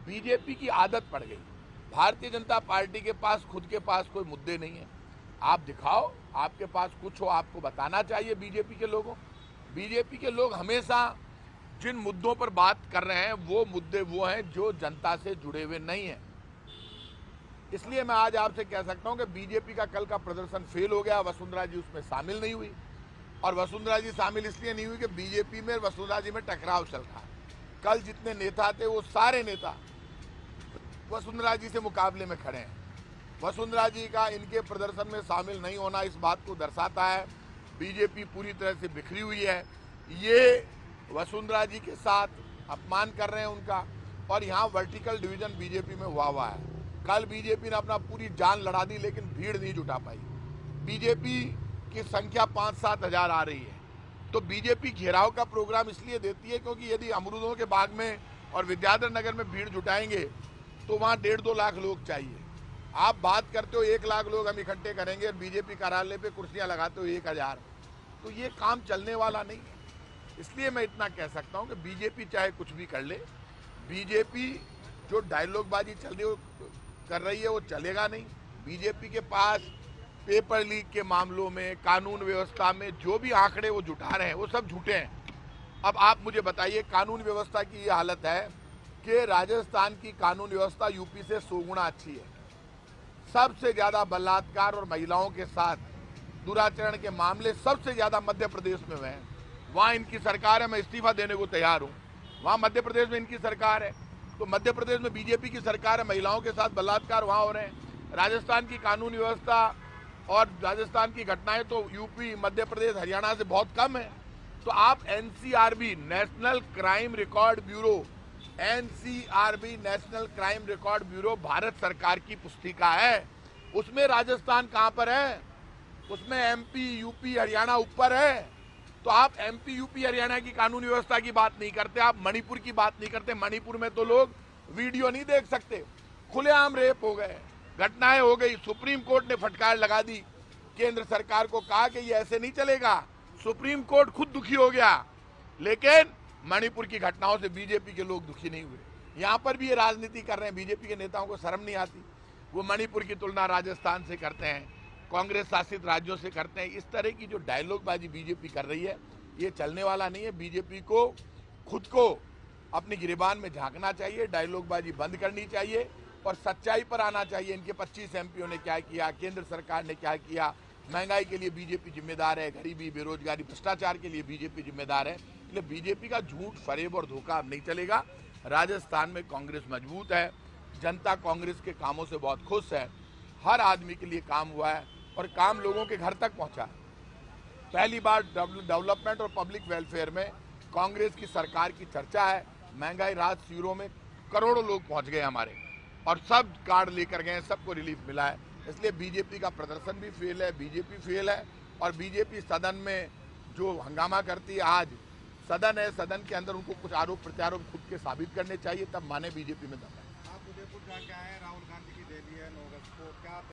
BJP की आदत पड़ गई। भारतीय जनता पार्टी के पास खुद के पास कोई मुद्दे नहीं है। आप दिखाओ, आपके पास कुछ हो, आपको बताना चाहिए बीजेपी के लोगों। बीजेपी के लोग हमेशा जिन मुद्दों पर बात कर रहे हैं वो मुद्दे वो हैं जो जनता से जुड़े हुए नहीं हैं। इसलिए मैं आज आपसे कह सकता हूं कि बीजेपी का कल का प्रदर्शन फेल हो गया। वसुंधरा जी उसमें शामिल नहीं हुई, और वसुंधरा जी शामिल इसलिए नहीं हुई कि बीजेपी में वसुंधरा जी में टकराव चल रहा है। कल जितने नेता थे वो सारे नेता वसुंधरा जी से मुकाबले में खड़े हैं। वसुंधरा जी का इनके प्रदर्शन में शामिल नहीं होना इस बात को दर्शाता है बीजेपी पूरी तरह से बिखरी हुई है। ये वसुंधरा जी के साथ अपमान कर रहे हैं उनका, और यहाँ वर्टिकल डिवीजन बीजेपी में हुआ है। कल बीजेपी ने अपना पूरी जान लड़ा दी लेकिन भीड़ नहीं जुटा पाई। बीजेपी की संख्या 5-7 हजार आ रही है, तो बीजेपी घेराव का प्रोग्राम इसलिए देती है क्योंकि यदि अमरूदों के बाग में और विद्याधर नगर में भीड़ जुटाएंगे तो वहाँ 1.5-2 लाख लोग चाहिए। आप बात करते हो 1 लाख लोग हम इकट्ठे करेंगे, बीजेपी कार्यालय पे कुर्सियां लगाते हो 1000, तो ये काम चलने वाला नहीं है। इसलिए मैं इतना कह सकता हूं कि बीजेपी चाहे कुछ भी कर ले, बीजेपी जो डायलॉगबाजी कर रही है वो चलेगा नहीं। बीजेपी के पास पेपर लीक के मामलों में, कानून व्यवस्था में जो भी आंकड़े वो जुटा रहे हैं वो सब झूठे हैं। अब आप मुझे बताइए, कानून व्यवस्था की ये हालत है कि राजस्थान की कानून व्यवस्था यूपी से 100 गुना अच्छी है। सबसे ज्यादा बलात्कार और महिलाओं के साथ दुराचरण के मामले सबसे ज्यादा मध्य प्रदेश में हुए हैं। वहां इनकी सरकार है, मैं इस्तीफा देने को तैयार हूं। वहां मध्य प्रदेश में इनकी सरकार है, तो मध्य प्रदेश में बीजेपी की सरकार है, महिलाओं के साथ बलात्कार वहां हो रहे हैं। राजस्थान की कानून व्यवस्था और राजस्थान की घटनाएं तो यूपी, मध्य प्रदेश, हरियाणा से बहुत कम है। तो आप NCRB, national crime record bureau, NCRB national crime record bureau Bharat सरकार की पुस्तिका है, उसमें राजस्थान कहां पर है? उसमें एमपी, यूपी, हरियाणा ऊपर है। तो आप एमपी, यूपी, हरियाणा की कानून व्यवस्था की बात नहीं करते, आप मणिपुर की बात नहीं करते। मणिपुर में तो लोग वीडियो नहीं देख सकते, खुलेआम रेप हो गए, घटनाएं हो गई। सुप्रीम कोर्ट ने फटकार लगा दी, केंद्र सरकार को कहा कि ये ऐसे नहीं चलेगा। सुप्रीम कोर्ट खुद दुखी हो गया, लेकिन मणिपुर की घटनाओं से बीजेपी के लोग दुखी नहीं हुए। यहां पर भी ये राजनीति कर रहे हैं। बीजेपी के नेताओं को शर्म नहीं आती? वो मणिपुर की तुलना राजस्थान से करते हैं, कांग्रेस शासित राज्यों से करते हैं। इस तरह की जो डायलॉगबाजी बीजेपी कर रही है ये चलने वाला नहीं है। बीजेपी को खुद को अपनी गिरेबान में झांकना चाहिए, डायलॉगबाजी बंद करनी चाहिए और सच्चाई पर आना चाहिए। इनके 25 एमपीओ ने क्या किया, केंद्र सरकार ने क्या किया। महंगाई के लिए बीजेपी जिम्मेदार है, गरीबी, बेरोजगारी, भ्रष्टाचार के लिए बीजेपी जिम्मेदार है। इसलिए बीजेपी का झूठ, फरेब और धोखा अब नहीं चलेगा। राजस्थान में कांग्रेस मजबूत है, जनता कांग्रेस के कामों से बहुत खुश है। हर आदमी के लिए काम हुआ है और काम लोगों के घर तक पहुंचा। पहली बार डेवलपमेंट और पब्लिक वेलफेयर में कांग्रेस की सरकार की चर्चा है। महंगाई राहत शिविरों में करोड़ों लोग पहुंच गए हमारे, और सब कार्ड लेकर गए, सबको रिलीफ मिला है। इसलिए बीजेपी का प्रदर्शन भी फेल है, बीजेपी फेल है। और बीजेपी सदन में जो हंगामा करती है, आज सदन है, सदन के अंदर उनको कुछ आरोप प्रत्यारोप खुद के साबित करने चाहिए, तब माने बीजेपी में दम है। आप उदयपुर जाके आए, राहुल गांधी की रैली है 9 अगस्त को, क्या